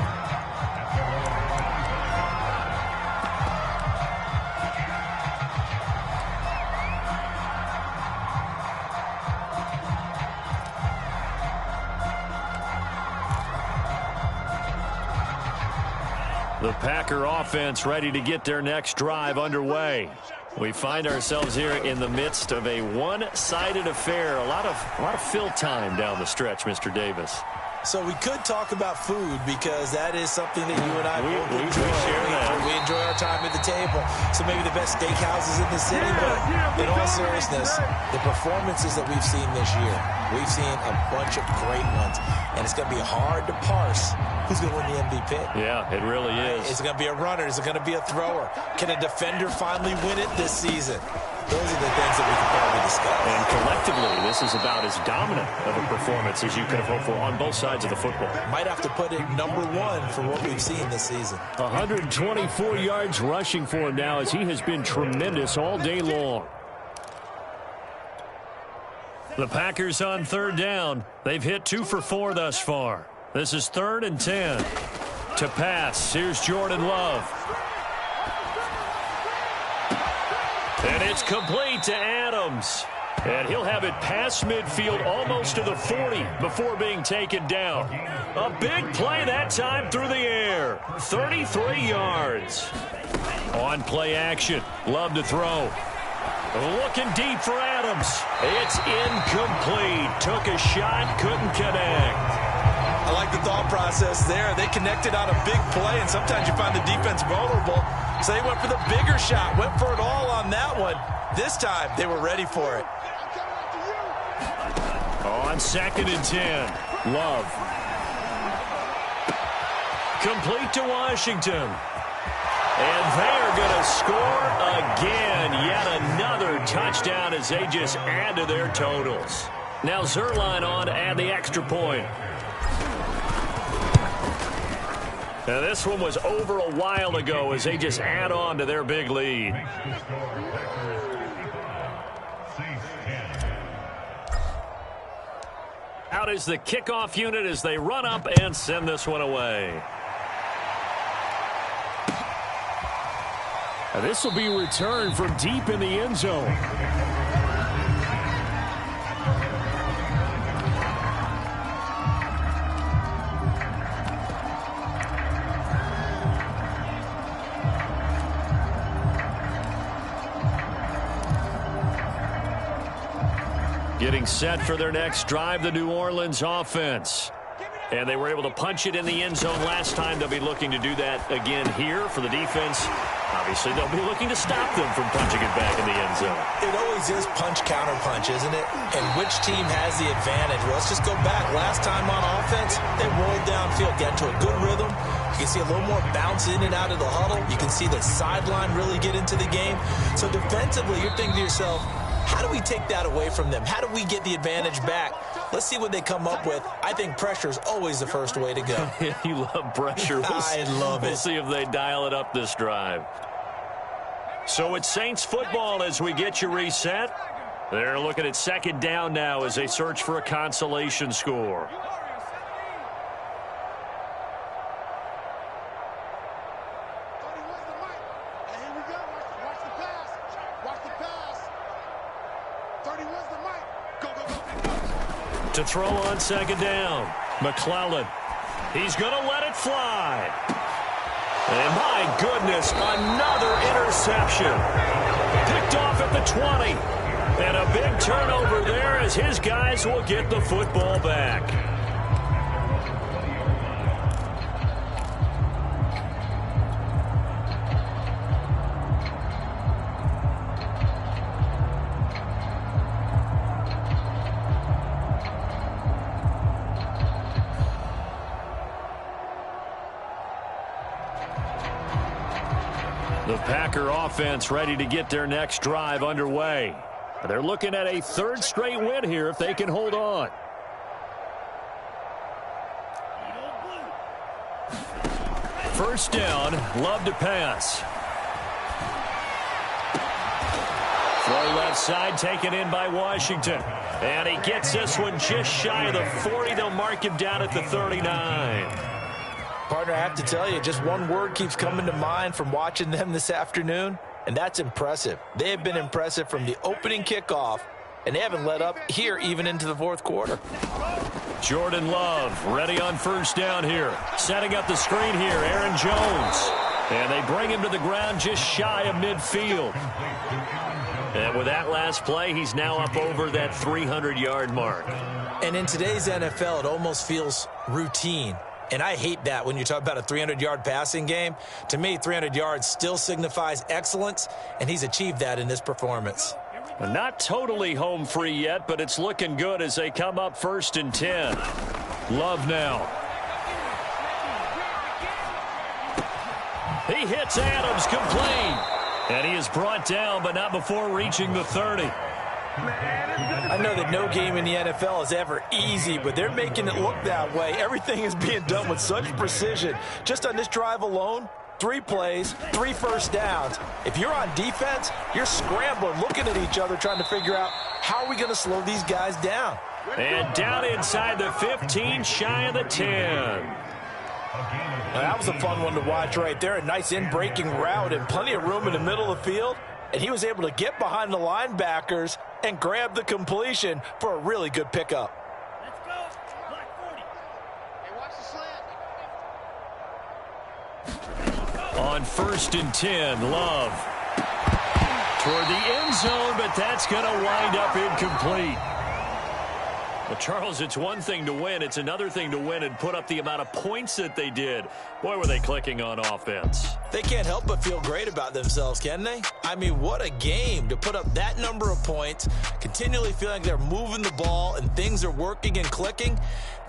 The Packer offense ready to get their next drive underway. We find ourselves here in the midst of a one-sided affair. A lot of fill time down the stretch, Mr. Davis. So we could talk about food because that is something that you and I both enjoy. share that. We enjoy our time at the table. So maybe the best steakhouses in the city, but in all seriousness, the performances that we've seen this year, we've seen a bunch of great ones, and it's going to be hard to parse who's going to win the MVP. Yeah, it really is. Is it going to be a runner? Is it going to be a thrower? Can a defender finally win it this season? Those are the things that we can probably discuss. And collectively, this is about as dominant of a performance as you could have hoped for on both sides of the football. Might have to put it #1 for what we've seen this season. 124 yards rushing for him now as he has been tremendous all day long. The Packers on 3rd down. They've hit 2 for 4 thus far. This is 3rd and 10. To pass, here's Jordan Love. And it's complete to Adams. And he'll have it past midfield almost to the 40 before being taken down. A big play that time through the air. 33 yards. On play action. Love to throw. Looking deep for Adams. It's incomplete. Took a shot, couldn't connect. I like the thought process there. They connected on a big play, and sometimes you find the defense vulnerable. So they went for the bigger shot, went for it all on that one. This time, they were ready for it. On 2nd and 10, Love. Complete to Washington. And they're going to score again. Yet another touchdown as they just add to their totals. Now Zerline on to add the extra point. Now this one was over a while ago as they just add on to their big lead. Out is the kickoff unit as they run up and send this one away. Now this will be returned from deep in the end zone. Getting set for their next drive, the New Orleans offense. And they were able to punch it in the end zone last time. They'll be looking to do that again here for the defense. Obviously, they'll be looking to stop them from punching it back in the end zone. It always is punch-counter-punch, isn't it? And which team has the advantage? Well, let's just go back. Last time on offense, they rolled downfield, got into a good rhythm. You can see a little more bounce in and out of the huddle. You can see the sideline really get into the game. So defensively, you're thinking to yourself, how do we take that away from them? How do we get the advantage back? Let's see what they come up with. I think pressure is always the first way to go. You love pressure. I love it. We'll see if they dial it up this drive. So it's Saints football as we get you reset. They're looking at 2nd down now as they search for a consolation score. To throw on 2nd down, McClellan. He's going to let it fly. And my goodness, another interception. Picked off at the 20. And a big turnover there as his guys will get the football back. The Packer offense ready to get their next drive underway. They're looking at a 3rd straight win here if they can hold on. First down, Love to pass. Throw left side taken in by Washington. And he gets this one just shy of the 40. They'll mark him down at the 39. Partner, I have to tell you, just one word keeps coming to mind from watching them this afternoon, and that's impressive. They have been impressive from the opening kickoff, and they haven't let up here even into the 4th quarter. Jordan Love ready on 1st down here. Setting up the screen here, Aaron Jones. And they bring him to the ground just shy of midfield. And with that last play, he's now up over that 300-yard mark. And in today's NFL, it almost feels routine. And I hate that when you talk about a 300-yard passing game. To me, 300 yards still signifies excellence, and he's achieved that in this performance. Not totally home free yet, but it's looking good as they come up 1st and 10. Love now. He hits Adams complete. And he is brought down, but not before reaching the 30. I know that no game in the NFL is ever easy, but they're making it look that way. Everything is being done with such precision. Just on this drive alone, 3 plays, 3 first downs. If you're on defense, you're scrambling, looking at each other, trying to figure out how are we going to slow these guys down. And down inside the 15, shy of the 10. Well, that was a fun one to watch right there. A nice in-breaking route and plenty of room in the middle of the field. And he was able to get behind the linebackers and grab the completion for a really good pickup. Let's go. Black 40. Hey, watch the slant. On 1st and 10, Love. Toward the end zone, but that's going to wind up incomplete. Well, Charles, it's one thing to win. It's another thing to win and put up the amount of points that they did. Boy, were they clicking on offense. They can't help but feel great about themselves, can they? I mean, what a game to put up that number of points, continually feeling like they're moving the ball and things are working and clicking.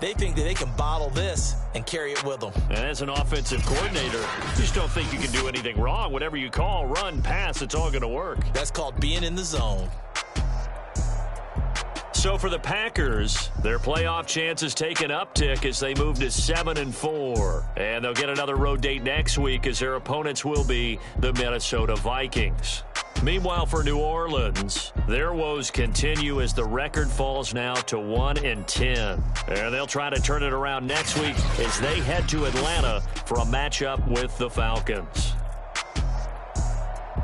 They think that they can bottle this and carry it with them. And as an offensive coordinator, you just don't think you can do anything wrong. Whatever you call, run, pass, it's all going to work. That's called being in the zone. So for the Packers, their playoff chances take an uptick as they move to 7-4. And they'll get another road date next week as their opponents will be the Minnesota Vikings. Meanwhile, for New Orleans, their woes continue as the record falls now to 1-10. And they'll try to turn it around next week as they head to Atlanta for a matchup with the Falcons.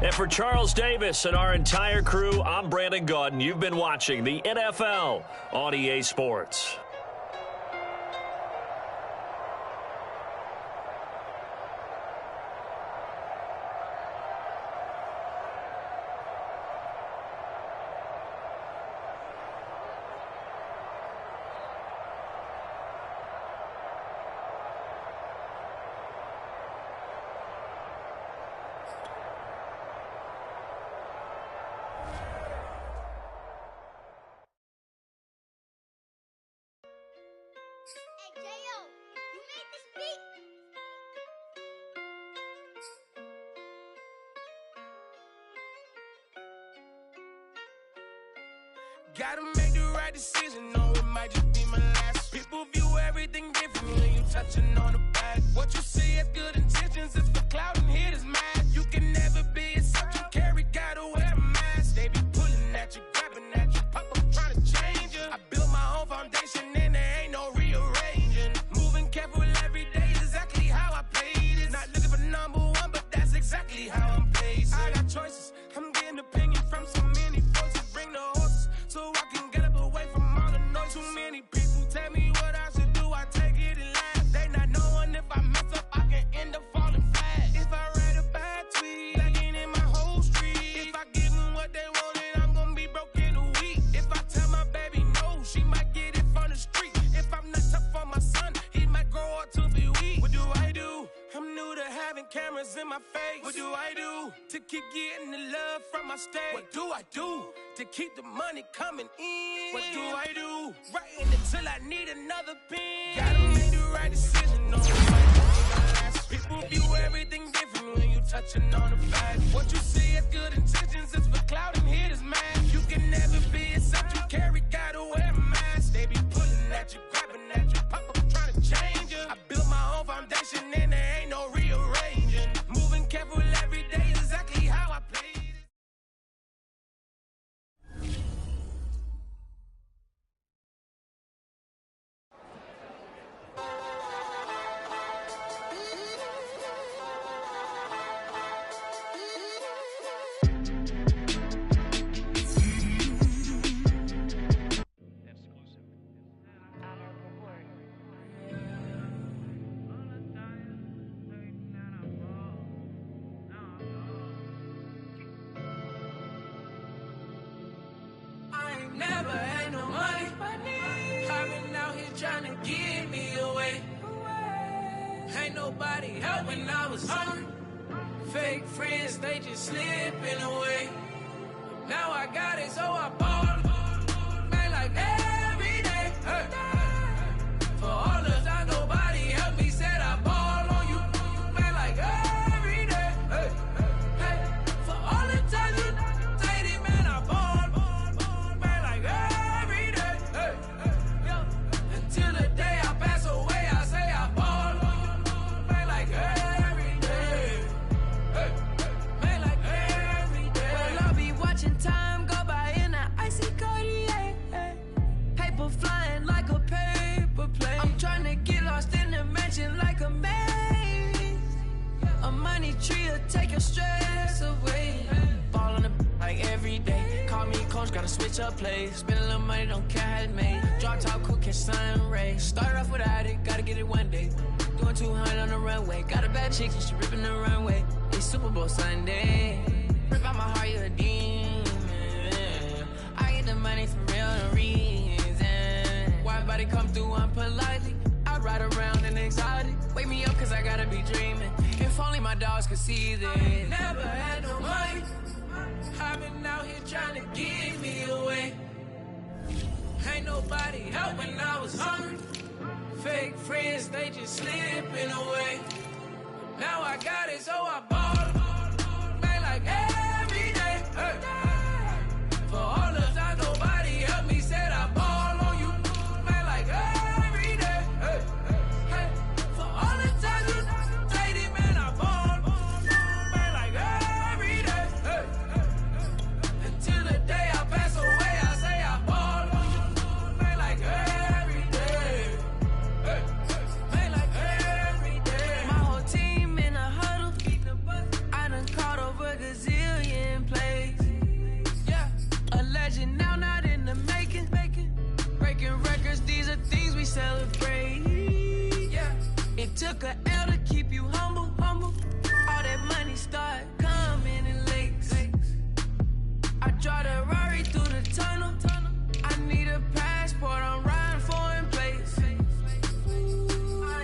And for Charles Davis and our entire crew, I'm Brandon Gaudin. You've been watching the NFL on EA Sports. Gotta make the right decision, no, it might just be my last. People view everything different when you touching on the bad. What you see as good intentions is for cloud and haters mad. You can never be a subject carry, gotta wear a mask. They be pulling at you, grabbing at you, pop up trying to change you. I built my own foundation and there ain't no rearranging. Moving careful every day is exactly how I played it. Not looking for number one, but that's exactly how I'm paced. I got choices, I'm getting opinion from so many voices. Bring the horses so I can get up away from all the noise. Too many people tell me what I should do, I take it and laugh. They not knowing if I mess up, I can end up falling flat. If I write a bad tweet, I ain't in my whole street. If I give them what they want, then I'm gonna be broke in a week. If I tell my baby no, she might get it from the street. If I'm not tough for my son, he might grow up to be weak. What do I do? I'm new to having cameras in my face. What do I do to keep getting the love from my state? What do I do to keep the money coming in? What do I do? Writing until I need another pen. Gotta make the right decision. No, people view everything different when you touching on the bad. What you see as good intentions is for cloud and haters mad. You can never be a subject carry, gotta wear a mask. They be pulling at you, grabbing at you, pop up trying to change you. I built my own foundation and there ain't no rearranging. Moving careful every day is exactly how I played it. Never had no money. I've been out here trying to give me away. Ain't nobody helping, I was hungry. Fake friends, they just slipping away. Now I got it, so I ball. Man, like every day. Hey. For all the time nobody helped me, said I ball on you. Man, like every day. Hey. Hey. For all the times you dated, man, I ball. Until the day I pass away, I say I ball. Man, like every day. Man, like every day. Well, I'll be watching time go by in an icy Cartier. Paper flying like a paper plane. I'm trying to get lost in the mansion like a maze. A money tree will take your stress away. Ball on the like every day. Call me coach, gotta switch up plays. Spend a little money, don't care how it made. Drop top, cool, catch sun rays. Start off without it, gotta get it one day. Doing 200 on the runway. Got a bad chick, and she ripping the runway. It's Super Bowl Sunday. Rip out my heart, you a demon. I get the money for real, no reason. can see that. Never had no money. I've been out here trying to give me away. Ain't nobody helping, I was hungry. Fake friends, they just slipping away. Now I got it, so I ball. Man, like every day. Hey. For all the time nobody helped me, said I ball on you. Man, like every day. Hey. Hey. For all the time you lady, man, I ball. Man, like every day. Hey. Until the day I pass away, I say I ball on you. Man, like every day. Hey. Man, like every day. My whole team in a huddle. I done caught over gazillion plays. Yeah, a legend now, not in the making. Breaking records, these are things we celebrate. Yeah, it took a L to keep you humble. All that money start coming in lakes. I drive the Rari through the tunnel. I need a passport, I'm riding foreign plates. I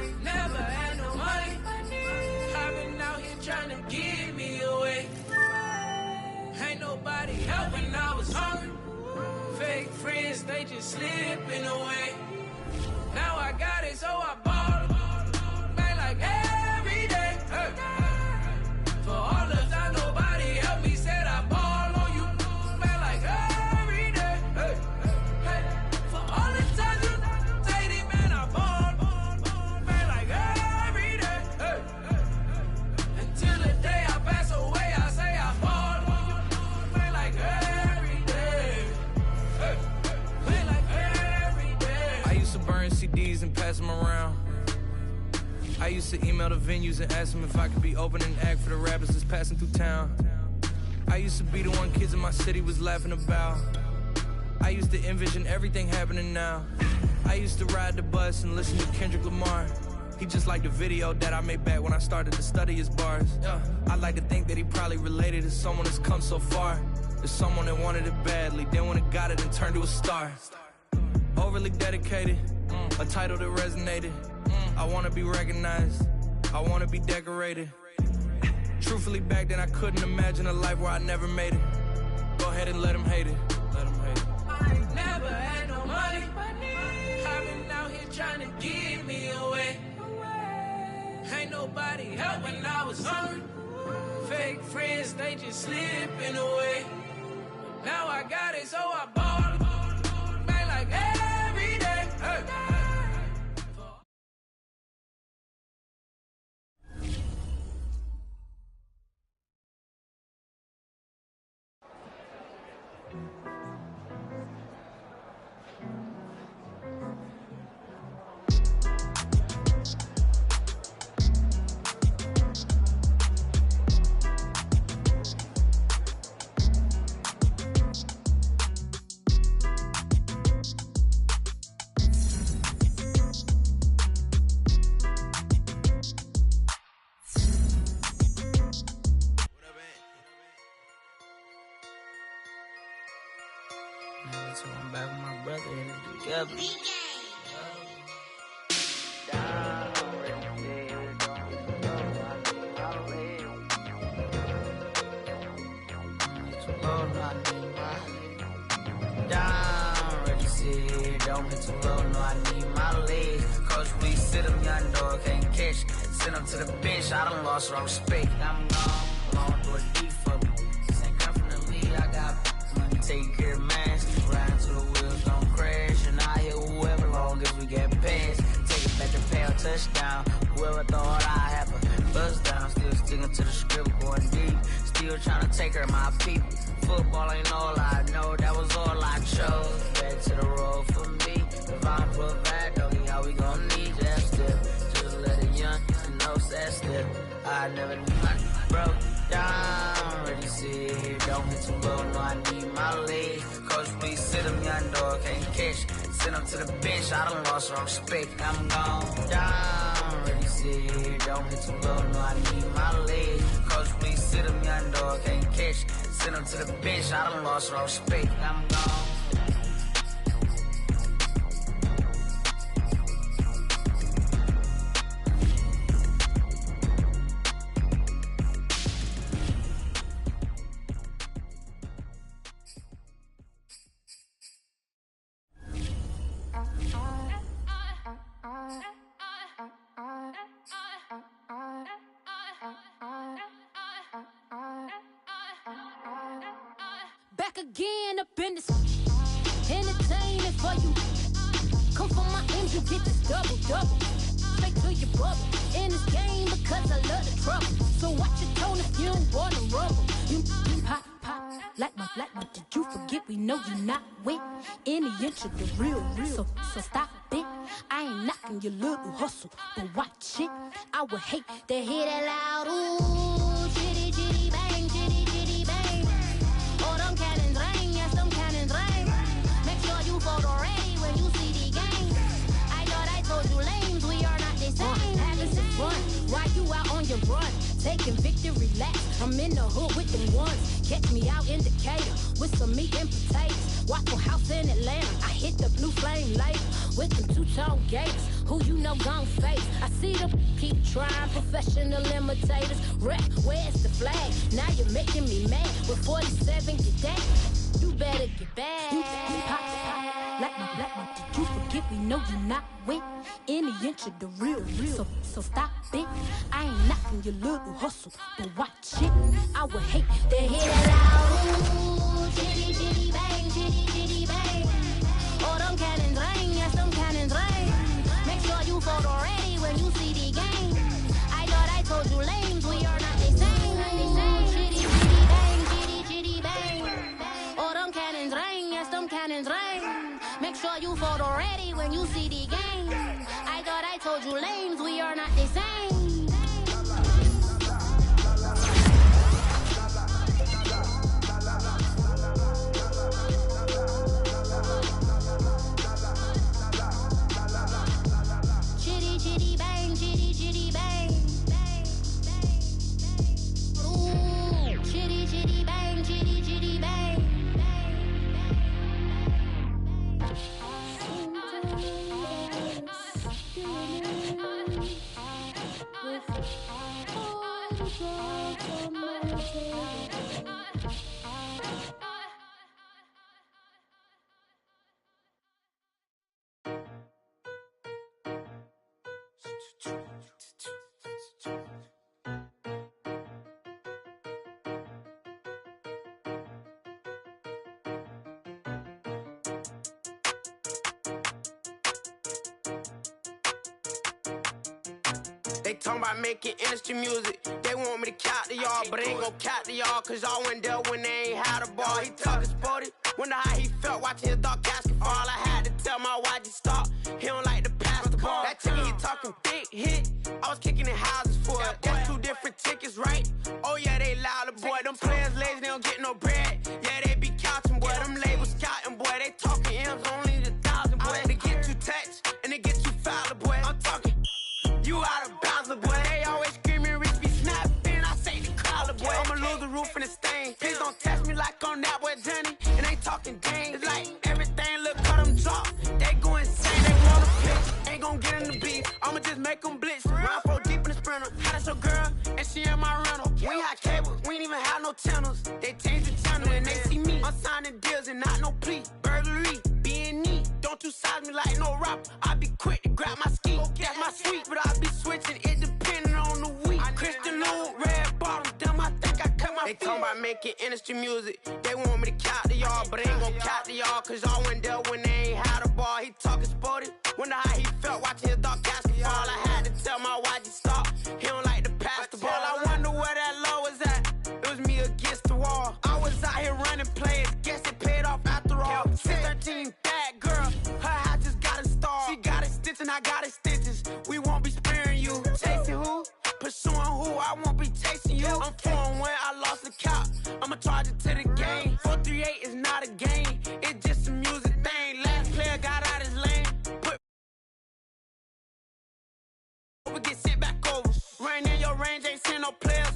ain't never had no money. I've been out here trying to give me away. Ain't nobody helping, I was hungry. Fake friends, they just slipping away. Now I got it, so I ball. Man, like every day. Hey. For all the time nobody helped me, said I ball on you. Man, like every day. Hey. Hey. For all the time you dated, man, I ball. Man, like every day. Hey. Until the day I pass away, I say I ball on you. Man, like every day. Hey. Man, like every day. I used to burn CDs and pass them around. I used to email the venues and ask them if I could be opening act for the rappers that's passing through town. I used to be the one kids in my city was laughing about. I used to envision everything happening now. I used to ride the bus and listen to Kendrick Lamar. He just like the video that I made back when I started to study his bars. I like to think that he probably related to someone that's come so far. There's someone that wanted it badly, then when it got it and turned to a star. Overly dedicated, a title that resonated. I wanna be recognized, I wanna be decorated. Truthfully, back then I couldn't imagine a life where I never made it. Go ahead and let them hate it. Let them hate it. I ain't never had no money. I've been out here trying to give me away. Ain't nobody helping, I was hungry. Fake friends, they just slipping away. Now I got it, so I ball. Man, like every day. Hey. So I'm back with my brother in it together. Don't hit too low, no, I need my legs. Coach, please sit him, young dog, can't catch. Send him to the bench, I done lost all respect. I'm gone through a deep for me. This ain't come from the lead, I got money, take care of mine. Riding till the wheels don't crash. And I hit whoever long as we get past. Take it back to pay touchdown. Whoever thought I have a buzz down. Still sticking to the script, going deep. Still trying to take care of my people. Football ain't all I know, that was all I chose. Back to the road for me. If I'm provide, doggy, how we gon' need that step? Just let a young know that step. I never knew I broke down. Ready, sit here, don't hit too low, no, I need my legs. Coach, please sit him, young dog, can't catch. Send him to the bench, I done lost all respect. I'm gone down. Ready, sit here, don't hit too low, no, I need my legs. Coach, please sit him, young dog, can't catch. Send him to the bench, I done lost all respect. I'm gone. again up in this entertainment for you. Come from my ends, you get this double. Straight to your bubble. In this game because I love the trouble. So watch your tone if you don't wanna rumble. You pop, like my, did you forget we know you're not with any inch of the real. So stop it. I ain't knocking your little hustle, but watch it. I would hate to hear that loud, ooh, chitty, chitty, bang, chitty, chitty, bang. Oh, them cannons ring, yes, them cannons ring. Make sure you photo ready when you see the game. I thought I told you lames, we are not the same. Having some fun, while you out on your run. Taking victory laps, I'm in the hood with them ones. Catch me out in Decatur with some meat and potatoes. Waffle House in Atlanta, I hit the blue flame later with them two-tone gators. Who you know gon' face? I see them keep trying, professional imitators. Rep, where's the flag? Now you're making me mad. With 47, get that. You better get back. You pop, like my, did you forget we know you're not with any inch of the real. So stop it. I ain't knocking your little hustle, but watch it. I would hate to hear that loud. Ooh, chitty, chitty, bang, chitty, chitty, bang. Oh, them cannons ring, yes, them cannons ring. Make sure you photo ready when you see the game. I thought I told you lames, we are not the same. Chitty, chitty, bang, chitty, chitty, bang. Oh, them cannons ring, yes, them cannons ring. Make sure you photo ready when you see the game. I thought I told you lames, we are not the same. Chitty, chitty, bang, chitty, chitty, bang. Ooh, chitty, chitty, bang, chitty, chitty, bang. They talking about making industry music. They want me to count to y'all, but I ain't gon' count to y'all, cause y'all went there when they ain't had a ball. He talking sporty, wonder how he felt watching his dog casket fall. I had to tell my YG stop, he don't like to pass the ball. That chicken, he talking big hit, I was kicking in houses for it. That's two different tickets, right? Oh yeah, they louder, boy. Them players lazy, they don't get no bread. Yeah, they be counting, boy. Them labels scouting, boy. They talking M's only the 1,000, boy. They get you touched, and they get you foul, boy. I'm talking, you out of bounds, boy. They always screaming, Rich be snapping. I say the crowd, boy. I'ma lose the roof in the stain. Please don't test me like on that boy Johnny. And ain't talking dang. It's like everything look cut them drop. They go insane, they wanna pitch. Ain't gon' get in the beat. I'ma just make them blitz. Round 4 deep in the sprinter. How that's your girl? And she in my rental. We ain't had cable, we ain't even have no channels. They changed the channel and they see me. I'm signing deals and not no plea. Burglary, B&E. Don't you size me like no rapper. I be quick to grab my ski. That's my sweet, but I be switching it depending on the week. Christian Lou, red bottom, damn, I think I cut my feet. They talking about making industry music. They want me to count to y'all, but I ain't gon' count to y'all, cause y'all went there when they ain't had a ball. He talking sporty, wonder how he felt watching his dog casket fall. I had to tell my YG stop, he don't like to pass the ball. I wonder where that low was at. It was me against the wall. I was out here running plays, guess it paid off after all. 613, bad girl, her hat just got a star. She got a stitch and I got a stitches. We won't be sparing you. Chasing who? Pursuing who? I won't be chasing you. I'm 4-1, I lost the count. I'ma charge it to the game. 438 is not a game, it's just a music thing. Last player got out his lane. Put get sent back over. Running in your range, ain't seen no players.